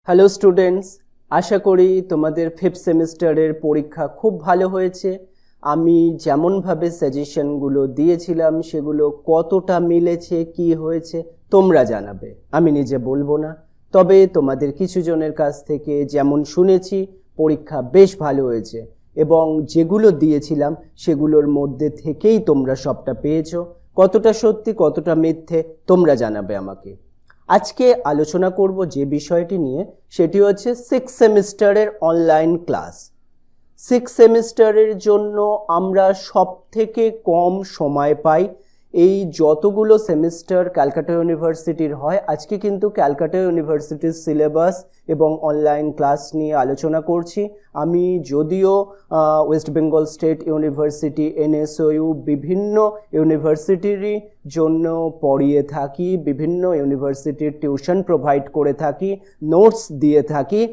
Hello students, আশা করি তোমাদের fifth সেমিস্টারের পরীক্ষা খুব ভালো হয়েছে। আমি যেমনভাবে সাজেশনগুলো দিয়েছিলাম সেগুলো কতটা মিলেছে কি হয়েছে তোমরা জানাবে, আমি নিজে বলবো না। তবে তোমাদের কিছু জনের কাছ থেকে যেমন শুনেছি পরীক্ষা বেশ ভালো হয়েছে এবং যেগুলো দিয়েছিলাম সেগুলোর মধ্যে থেকেই তোমরা সবটা পেয়েছো। কতটা সত্যি কতটা মিথ্যে তোমরা জানাবে আমাকে। আজকে আলোচনা করব যে বিষয়টি নিয়ে, সেটি হচ্ছে সিক্স সেমিস্টারের অনলাইন ক্লাস। সিক্স সেমিস্টারের জন্য আমরা সব থেকে কম সময় পাই। এই যতগুলো সেমিস্টার ক্যালকাটা ইউনিভার্সিটির হয়, আজকে কিন্তু ক্যালকাটা ইউনিভার্সিটির সিলেবাস এবং অনলাইন ক্লাস নিয়ে আলোচনা করছি। আমি যদিও West Bengal state university, NSU, বিভিন্ন ইউনিভার্সিটিরই জন্য পড়িয়ে থাকি, বিভিন্ন ইউনিভার্সিটির টিউশন প্রোভাইড করে থাকি, নোটস দিয়ে থাকি,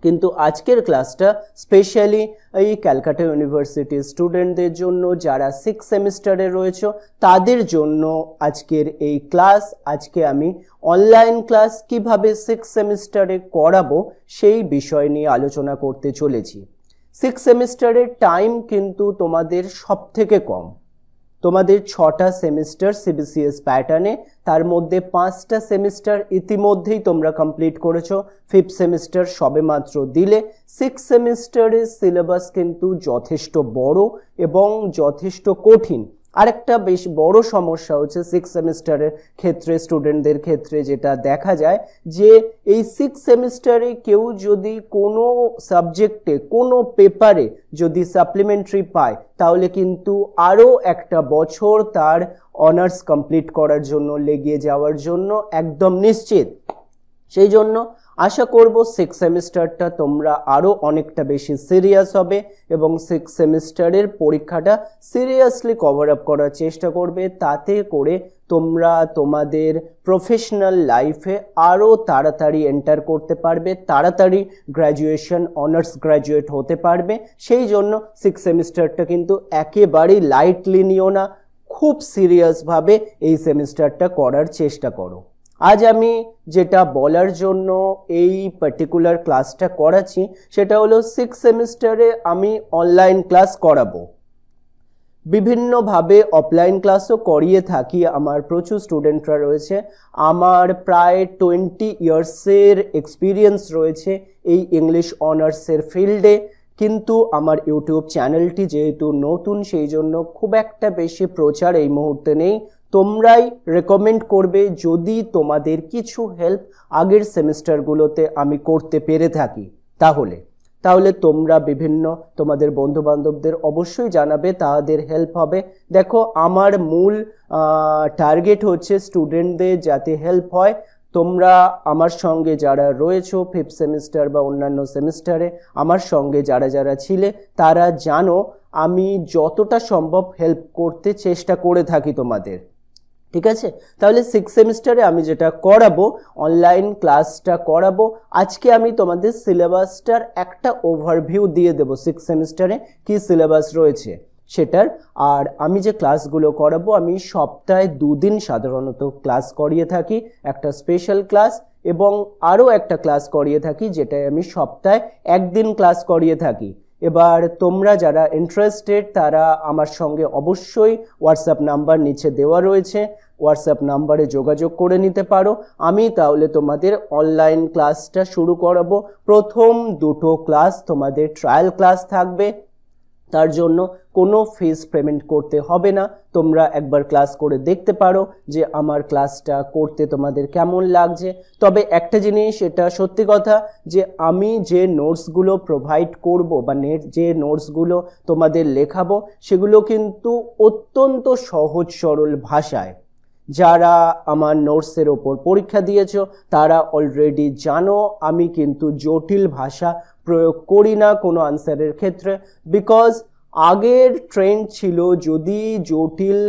কিন্তু আজকের ক্লাসটা স্পেশালি এই ক্যালকাটা ইউনিভার্সিটির স্টুডেন্টদের জন্য যারা সিক্স সেমিস্টারে রয়েছে তাদের জন্য আজকের এই ক্লাস। আজকে আমি অনলাইন ক্লাস কিভাবে সিক্স সেমিস্টারে করাবো সেই বিষয় নিয়ে আলোচনা করতে চলেছি। সিক্স সেমিস্টারের টাইম কিন্তু তোমাদের সব থেকে কম। তোমাদের 6টা সেমিস্টার সিবিসিএস প্যাটার্নে, তার মধ্যে 5টা সেমিস্টার ইতিমধ্যেই তোমরা কমপ্লিট করেছো, ফিফথ সেমিস্টার সবে মাত্র দিলে। সিক্স সেমিস্টারের সিলেবাস কিন্তু যথেষ্ট বড় এবং যথেষ্ট কঠিন। আরেকটা বেশ বড় সমস্যা হচ্ছে সিক্স সেমিস্টারের ক্ষেত্রে, স্টুডেন্টদের ক্ষেত্রে যেটা দেখা যায় যে এই সিক্স সেমিস্টারে কেউ যদি কোনো সাবজেক্টে কোনো পেপারে যদি সাপ্লিমেন্টারি পায় তাহলে কিন্তু আরও একটা বছর তার অনার্স কমপ্লিট করার জন্য লেগে যাওয়ার জন্য একদম নিশ্চিত। সেই জন্য আশা করব সিক্স সেমিস্টারটা তোমরা আরও অনেকটা বেশি সিরিয়াস হবে এবং সিক্স সেমিস্টারের পরীক্ষাটা সিরিয়াসলি কভার আপ করার চেষ্টা করবে, তাতে করে তোমরা তোমাদের প্রফেশনাল লাইফে আরও তাড়াতাড়ি এন্টার করতে পারবে, তাড়াতাড়ি গ্র্যাজুয়েশন অনার্স গ্র্যাজুয়েট হতে পারবে। সেই জন্য সিক্স সেমিস্টারটা কিন্তু একেবারেই লাইটলি নিও না, খুব সিরিয়াসভাবে এই সেমিস্টারটা করার চেষ্টা করো। আজ আমি যেটা বলার জন্য এই পার্টিকুলার ক্লাসটা করাচ্ছি সেটা হলো সিক্স সেমিস্টারে আমি অনলাইন ক্লাস করাবো। বিভিন্নভাবে অফলাইন ক্লাসও করিয়ে থাকি, আমার প্রচুর স্টুডেন্টরা রয়েছে। আমার প্রায় 20 ইয়ার্সের এক্সপিরিয়েন্স রয়েছে এই ইংলিশ অনার্সের ফিল্ডে, কিন্তু আমার ইউটিউব চ্যানেলটি যেহেতু নতুন সেই জন্য খুব একটা বেশি প্রচার এই মুহূর্তে নেই। তোমরাই রেকমেন্ড করবে যদি তোমাদের কিছু হেল্প আগের সেমিস্টারগুলোতে আমি করতে পেরে থাকি, তাহলে তোমরা বিভিন্ন তোমাদের বন্ধুবান্ধবদের অবশ্যই জানাবে, তাদের হেল্প হবে। দেখো, আমার মূল টার্গেট হচ্ছে স্টুডেন্টদের যাতে হেল্প হয়। তোমরা আমার সঙ্গে যারা রয়েছো ফিফথ সেমিস্টার বা অন্যান্য সেমিস্টারে আমার সঙ্গে যারা ছিলে তারা জানো আমি যতটা সম্ভব হেল্প করতে চেষ্টা করে থাকি তোমাদের, ঠিক আছে? তাহলে সিক্স সেমিস্টারে আমি যেটা করাবো, অনলাইন ক্লাসটা করাবো। আজকে আমি তোমাদের সিলেবাসটার একটা ওভারভিউ দিয়ে দেবো, সিক্স সেমিস্টারে কি সিলেবাস রয়েছে সেটার। আর আমি যে ক্লাসগুলো করাবো, আমি সপ্তাহে 2 দিন সাধারণত ক্লাস করিয়ে থাকি, একটা স্পেশাল ক্লাস এবং আরও একটা ক্লাস করিয়ে থাকি যেটায় আমি সপ্তাহে 1 দিন ক্লাস করিয়ে থাকি। এবার তোমরা যারা ইন্টারেস্টেড তারা আমার সঙ্গে অবশ্যই হোয়াটসঅ্যাপ নাম্বার নিচে দেওয়া রয়েছে, হোয়াটসঅ্যাপ নাম্বারে যোগাযোগ করে নিতে পারো। আমি তাহলে তোমাদের অনলাইন ক্লাসটা শুরু করাবো। প্রথম 2টো ক্লাস তোমাদের ট্রায়াল ক্লাস থাকবে, তার জন্য কোনো ফিস পেমেন্ট করতে হবে না। তোমরা একবার ক্লাস করে দেখতে পারো যে আমার ক্লাসটা করতে তোমাদের কেমন লাগছে। তবে একটা জিনিস, এটা সত্যি কথা, যে আমি যে নোটসগুলো প্রোভাইড করব বা যে নোটসগুলো তোমাদের লেখাবো সেগুলো কিন্তু অত্যন্ত সহজ সরল ভাষায়। যারা আমার নোটসের ওপর পরীক্ষা দিয়েছো তারা অলরেডি জানো আমি কিন্তু জটিল ভাষা প্রয়োগ করি না কোনো আনসারের ক্ষেত্রে, বিকজ আগের ট্রেন্ড ছিল যদি জটিল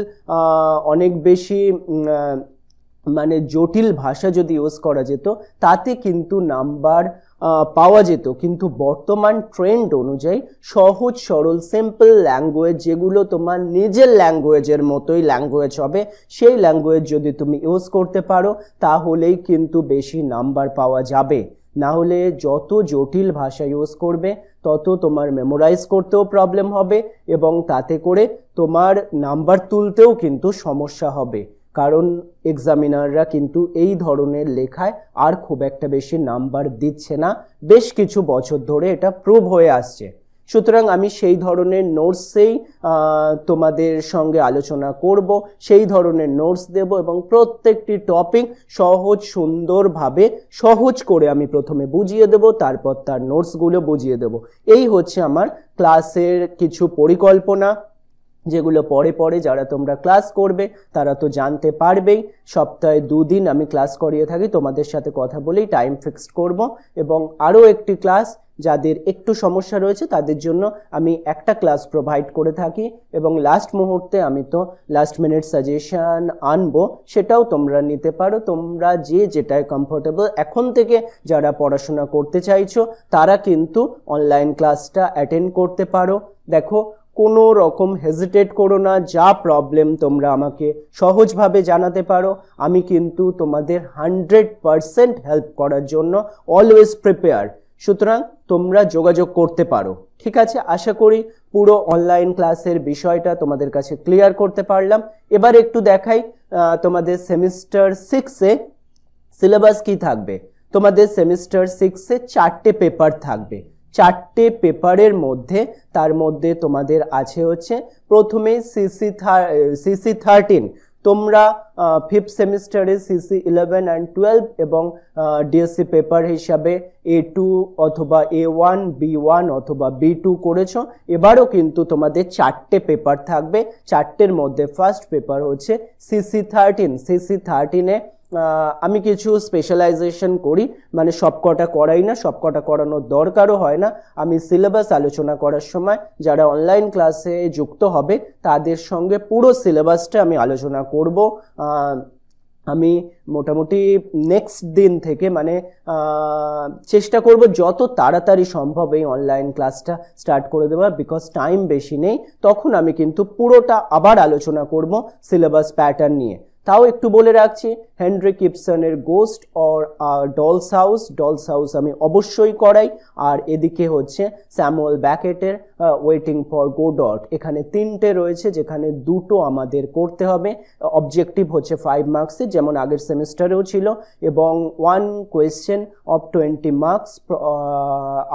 অনেক বেশি মানে জটিল ভাষা যদি ইউজ করা যেত তাতে কিন্তু নাম্বার পাওয়া যেত, কিন্তু বর্তমান ট্রেন্ড অনুযায়ী সহজ সরল সিম্পল ল্যাঙ্গুয়েজ, যেগুলো তোমার নিজের ল্যাঙ্গুয়েজের মতোই ল্যাঙ্গুয়েজ হবে, সেই ল্যাঙ্গুয়েজ যদি তুমি ইউজ করতে পারো তাহলেই কিন্তু বেশি নাম্বার পাওয়া যাবে। না হলে যত জটিল ভাষা ইউজ করবে তত তোমার মেমোরাইজ করতেও প্রবলেম হবে এবং তাতে করে তোমার নাম্বার তুলতেও কিন্তু সমস্যা হবে, কারণ এক্সামিনাররা কিন্তু এই ধরনের লেখায় আর খুব একটা বেশি নাম্বার দিচ্ছে না, বেশ কিছু বছর ধরে এটা প্রুভ হয়ে আসছে। সুতরাং আমি সেই ধরনের নোটসেই তোমাদের সঙ্গে আলোচনা করব, সেই ধরনের নোটস দেব এবং প্রত্যেকটি টপিক সহজ সুন্দরভাবে সহজ করে আমি প্রথমে বুঝিয়ে দেব, তারপর তার নোটসগুলো বুঝিয়ে দেব। এই হচ্ছে আমার ক্লাসের কিছু পরিকল্পনা, যেগুলো পরে পরে যারা তোমরা ক্লাস করবে তারা তো জানতে পারবেই। সপ্তাহে 2 দিন আমি ক্লাস করিয়ে থাকি, তোমাদের সাথে কথা বলেই টাইম ফিক্সড করব এবং আরও একটি ক্লাস যাদের একটু সমস্যা রয়েছে তাদের জন্য আমি একটা ক্লাস প্রোভাইড করে থাকি এবং লাস্ট মুহূর্তে আমি তো লাস্ট মিনিট সাজেশন আনবো, সেটাও তোমরা নিতে পারো। তোমরা যে যেটায় কমফোর্টেবল, এখন থেকে যারা পড়াশোনা করতে চাইছো তারা কিন্তু অনলাইন ক্লাসটা অ্যাটেন্ড করতে পারো। দেখো, কোনো রকম হেজিটেট করো না, যা প্রবলেম তোমরা আমাকে সহজভাবে জানাতে পারো, আমি কিন্তু তোমাদের 100% হেল্প করার জন্য অলওয়েজ প্রিপেয়ার। সুতরাং তোমরা যোগাযোগ করতে পারো, ঠিক আছে? আশা করি পুরো অনলাইন ক্লাসের বিষয়টা তোমাদের কাছে ক্লিয়ার করতে পারলাম। এবার একটু দেখাই তোমাদের সেমিস্টার 6-এ সিলেবাস কি থাকবে। তোমাদের সেমিস্টার 6-এ 4টে পেপার থাকবে। 4টে পেপারের মধ্যে তার মধ্যে তোমাদের আছে হচ্ছে প্রথমে সিসি 13। তোমরা 5th সেমিস্টারে সিসি 11 and 12 এবং ডিএসসি পেপার হিসাবে A2 অথবা A1, B1 অথবা B2 করেছো। এবারও কিন্তু তোমাদের 4টে পেপার থাকবে। 4টের মধ্যে ফার্স্ট পেপার হচ্ছে সিসি 13। সিসি 13-এ আমি কিছু স্পেশালাইজেশন করি, মানে সবকটা করাই না, সবকটা করানোর দরকারও হয় না। আমি সিলেবাস আলোচনা করার সময় যারা অনলাইন ক্লাসে যুক্ত হবে তাদের সঙ্গে পুরো সিলেবাসটা আমি আলোচনা করব। আমি মোটামুটি নেক্সট দিন থেকে মানে চেষ্টা করব যত তাড়াতাড়ি সম্ভব এই অনলাইন ক্লাসটা স্টার্ট করে দেওয়ার, বিকজ টাইম বেশি নেই। তখন আমি কিন্তু পুরোটা আবার আলোচনা করব সিলেবাস প্যাটার্ন নিয়ে। তাও একটু বলে রাখছি, হেনরিক ইবসনের গোস্ট অর ডলস হাউস আমি অবশ্যই করাই। আর এদিকে হচ্ছে স্যামুয়েল ব্যাকেটের ওয়েটিং ফর গোডট। এখানে 3টে রয়েছে, যেখানে 2টো আমাদের করতে হবে। অবজেক্টিভ হচ্ছে 5 মার্কসের, যেমন আগের সেমিস্টারেও ছিল, এবং 1 question of 20 marks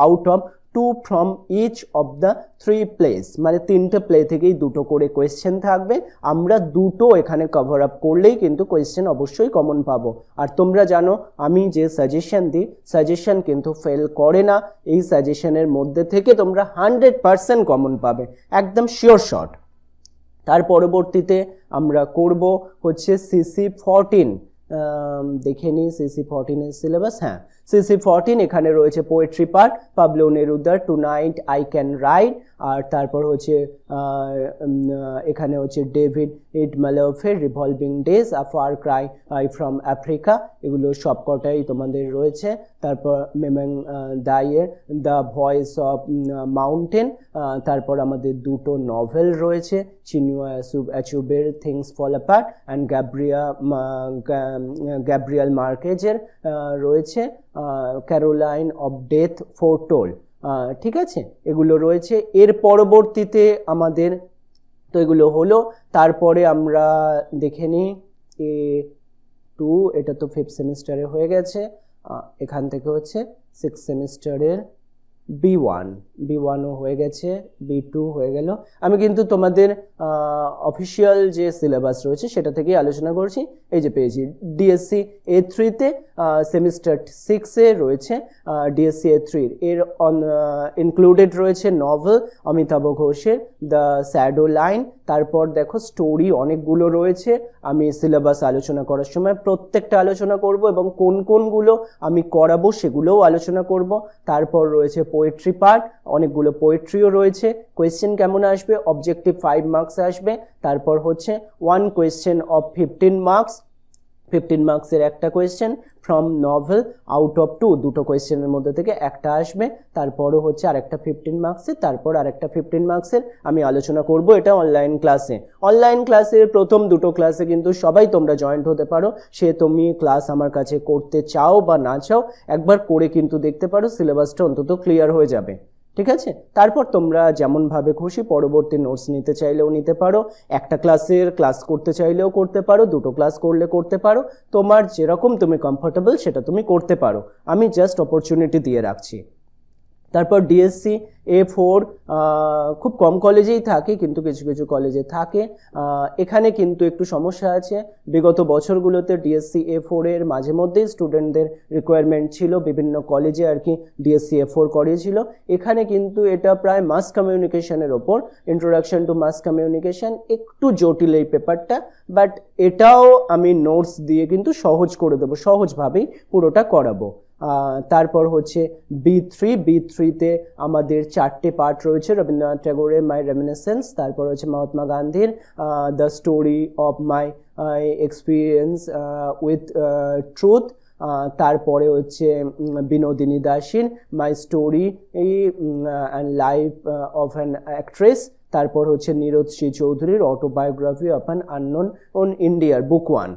out of 2 from each of the 3 plays। মানে 3টে প্লে থেকেই 2টো করে কোয়েশ্চেন থাকবে। আমরা 2টো এখানে কভার আপ করলেই কিন্তু কোয়েশ্চেন অবশ্যই কমন পাবো। আর তোমরা জানো আমি যে সাজেশন দিই, সাজেশন কিন্তু ফেল করে না। এই সাজেশনের মধ্যে থেকে তোমরা 100% কমন পাবে, একদম শিওর শট। তার পরবর্তীতে আমরা করব হচ্ছে সিসি 14। দেখে নিই সিসি 14-এর সিলেবাস। হ্যাঁ, সিসি 14 এখানে রয়েছে পোয়েট্রি পার্ট, পাবলো নেরুদার tonight I can write. আর তারপর হচ্ছে এখানে হচ্ছে ডেভিড মালেফের revolving days, a far cry from Africa. এগুলো সবকটাই তোমাদের রয়েছে। তারপর মেমেং দাইয়ের দ্য ভয়েস অফ মাউন্টেন। তারপর আমাদের 2টো নভেল রয়েছে, চিনুয়া অ্যাচুবের things fall apart and Gabriel মার্কেজের রয়েছে ক্যারোলাইন অফ ডেথ ফোরটোল্ড। ঠিক আছে, এগুলো রয়েছে। এর পরবর্তীতে আমাদের তো এগুলো হলো। তারপরে আমরা দেখে নিই A2, এটা তো 5th সেমিস্টারে হয়ে গেছে। এখান থেকে হচ্ছে 6th সেমিস্টারের B1ও হয়ে গেছে, B2 হয়ে গেল। আমি কিন্তু তোমাদের অফিসিয়াল যে সিলেবাস রয়েছে সেটা থেকেই আলোচনা করছি। এই যে পেয়েছি ডিএসসি A3-তে সেমিস্টার 6-এ রয়েছে ডিএসসি A3 এর ইনক্লুডেড রয়েছে নভেল অমিতাভ ঘোষের দ্য শ্যাডো লাইন। তারপর দেখো স্টোরি অনেকগুলো রয়েছে। আমি সিলেবাস আলোচনা করার সময় প্রত্যেকটা আলোচনা করব এবং কোন কোনগুলো আমি করাবো সেগুলোও আলোচনা করব। তারপর রয়েছে পোয়েট্রি পার্ট, অনেকগুলো পোয়েট্রিও রয়েছে। কোয়েশ্চেন কেমন আসবে? অবজেক্টিভ 5 মার্কস আসবে। তারপর হচ্ছে 1 কোয়েশ্চেন অফ 15 মার্কস। 15 মার্কসের একটা question from novel out of 2, দুটো কোয়েশ্চেনের মধ্যে থেকে একটা আসবে, তারপরও হচ্ছে আরেকটা 15 মার্কসের, তারপর আরেকটা 15 মার্কসের। আমি আলোচনা করব এটা অনলাইন ক্লাসে। অনলাইন ক্লাসের প্রথম দুটো ক্লাসে কিন্তু সবাই তোমরা জয়েন্ট হতে পারো, সে তুমি ক্লাস আমার কাছে করতে চাও বা না চাও, একবার করে কিন্তু দেখতে পারো, সিলেবাসটা অন্তত ক্লিয়ার হয়ে যাবে। ঠিক আছে, তারপর তোমরা যেমনভাবে খুশি পরবর্তী নোটস নিতে চাইলেও নিতে পারো, একটা ক্লাসের ক্লাস করতে চাইলেও করতে পারো, দুটো ক্লাস করলে করতে পারো, তোমার যেরকম তুমি কমফোর্টেবল সেটা তুমি করতে পারো, আমি জাস্ট অপরচুনিটি দিয়ে রাখছি। তারপর ডিএসসি A4 খুব কম কলেজেই থাকে, কিন্তু কিছু কিছু কলেজে থাকে। এখানে কিন্তু একটু সমস্যা আছে, বিগত বছরগুলোতে ডিএসসি A4 এর মাঝে মধ্যেই স্টুডেন্টদের রিকোয়ারমেন্ট ছিল, বিভিন্ন কলেজে আর কি ডিএসসি A4 করিয়েছিল। এখানে কিন্তু এটা প্রায় মাস কমিউনিকেশনের ওপর, ইন্ট্রোডাকশন টু মাস কমিউনিকেশন, একটু জটিল এই পেপারটা, বাট এটাও আমি নোটস দিয়ে কিন্তু সহজ করে দেবো, সহজভাবেই পুরোটা করাবো। তারপর হচ্ছে B3তে আমাদের 4টে পার্ট রয়েছে, রবীন্দ্রনাথ ঠাকুরের মাই রেমিনিসেন্স, তারপর হচ্ছে মহাত্মা গান্ধীর the story of my experience with truth, তারপরে হচ্ছে বিনোদিনী দাসের my story and life of an actress, তারপর হচ্ছে নীরজ শ্রী চৌধুরীর autobiography of an unknown on ইন্ডিয়ার বুক 1,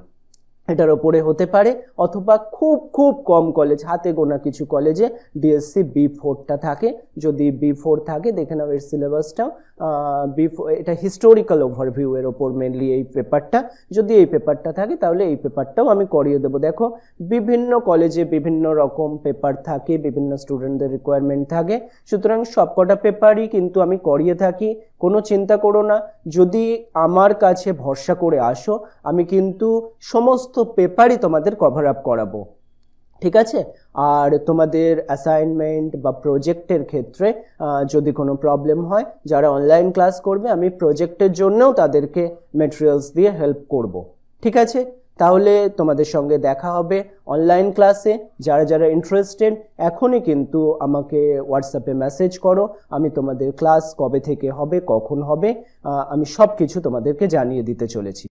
এটার ওপরে হতে পারে। অথবা খুব খুব কম কলেজ, হাতে গোনা কিছু কলেজে ডিএসসি B4টা থাকে, যদি B4 থাকে দেখে নাও এর সিলেবাসটাও। B4 এটা হিস্টোরিক্যাল ওভারভিউ এর ওপর মেনলি এই পেপারটা, যদি এই পেপারটা থাকে তাহলে এই পেপারটাও আমি করিয়ে দেবো। দেখো বিভিন্ন কলেজে বিভিন্ন রকম পেপার থাকে, বিভিন্ন স্টুডেন্টদের রিকোয়ারমেন্ট থাকে, সুতরাং সবকটা পেপারই কিন্তু আমি করিয়ে থাকি, কোনো চিন্তা করো না। যদি আমার কাছে ভরসা করে আসো, আমি কিন্তু সমস্ত পেপারই তোমাদের কভার আপ করাবো, ঠিক আছে। আর তোমাদের অ্যাসাইনমেন্ট বা প্রজেক্টের ক্ষেত্রে যদি কোনো প্রবলেম হয়, যারা অনলাইন ক্লাস করবে আমি প্রজেক্টের জন্যও তাদেরকে ম্যাটেরিয়ালস দিয়ে হেল্প করব, ঠিক আছে। তাহলে তোমাদের সঙ্গে দেখা হবে অনলাইন ক্লাসে। যারা যারা ইন্টারেস্টেড এখনই কিন্তু আমাকে হোয়াটসঅ্যাপে মেসেজ করো, আমি তোমাদের ক্লাস কবে থেকে হবে, কখন হবে, আমি সব কিছু তোমাদেরকে জানিয়ে দিতে চলেছি।